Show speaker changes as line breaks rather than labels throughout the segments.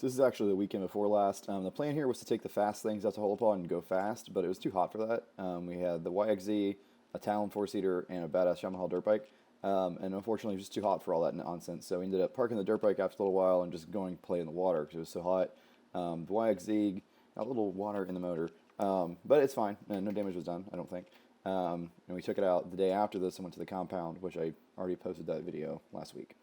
So this is actually the weekend before last. The plan here was to take the fast things out to Holepod and go fast, but it was too hot for that. We had the YXZ, a Talon 4-seater, and a badass Yamaha dirt bike. And unfortunately, it was just too hot for all that nonsense. So we ended up parking the dirt bike after a little while and just going play in the water because it was so hot. The YXZ got a little water in the motor, but it's fine. And no damage was done, I don't think. And we took it out the day after this and went to the compound, which I already posted that video last week.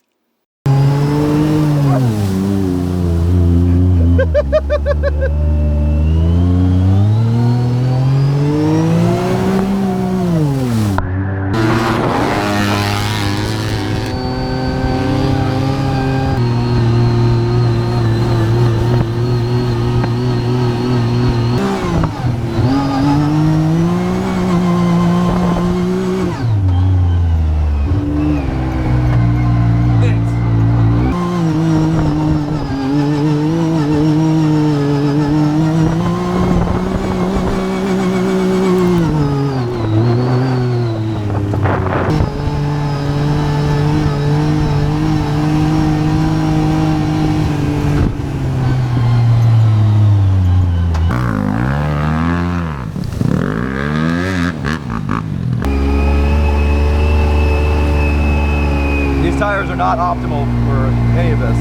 Tires are not optimal for any of this.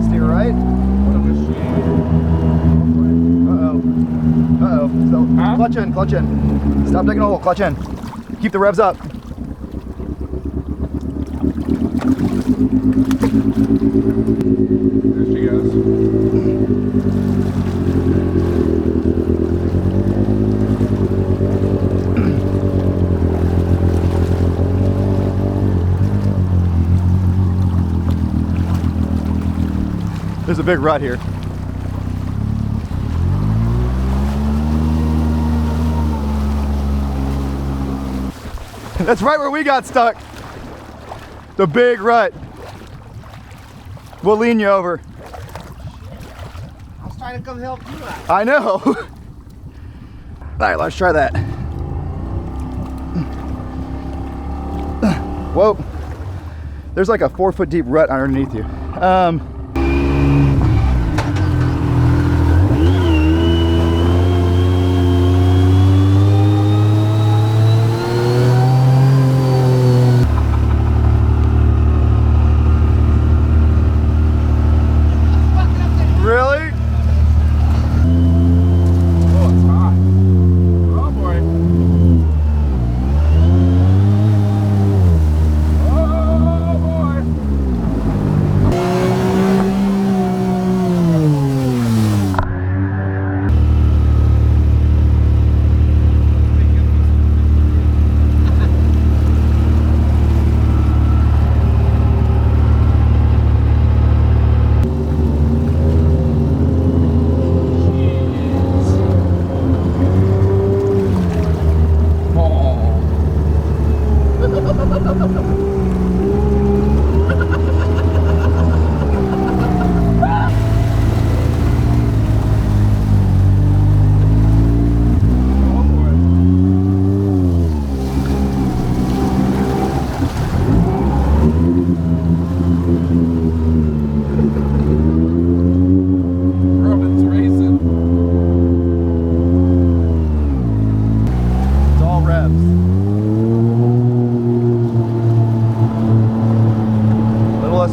Steer right. Uh-oh. So, clutch in, clutch in. Stop digging a hole, clutch in. Keep the revs up.
There she goes.
There's a big rut here. That's right where we got stuck. The big rut. We'll lean you over.
I was trying to come help you out.
I know. All right, let's try that. Whoa. There's like a 4-foot deep rut underneath you.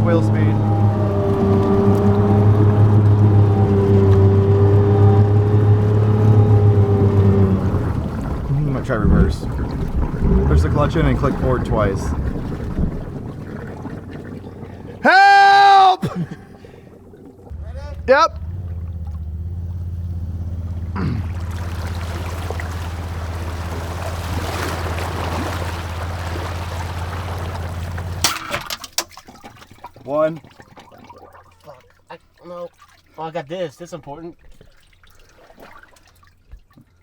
Wheel speed. I'm gonna try reverse. Push the clutch in and click forward twice. Help!
Ready?
Yep. One.
Fuck. No. Oh, I got this. This is important.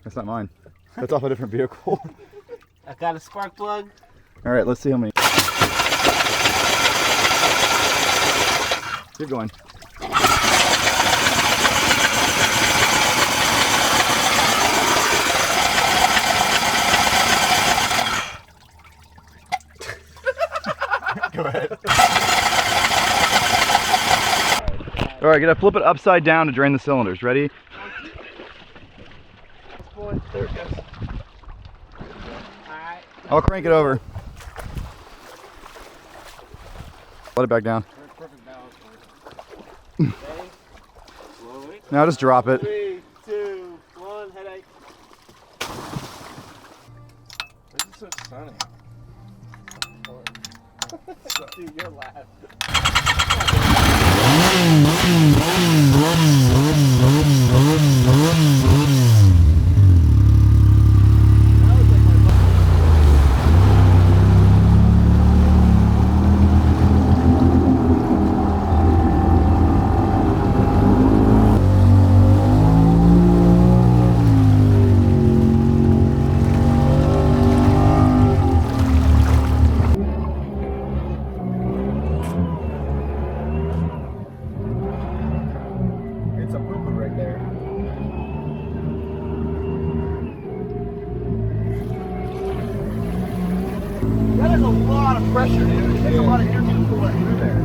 That's not mine. That's off a different vehicle.
I got a spark plug.
All right, let's see how many. Keep going. Go ahead. All right, gotta flip it upside down to drain the cylinders. Ready?
There it goes. Alright.
I'll crank it over. Let it back down.
Perfect balance for it. Ready? Slowly.
Now just drop it.
3, 2, 1, headache.
This is so sunny.
Dude, you're loud.
It's a poo-poo right there. That is a lot of pressure, dude. It takes a lot of energy to pull that through there.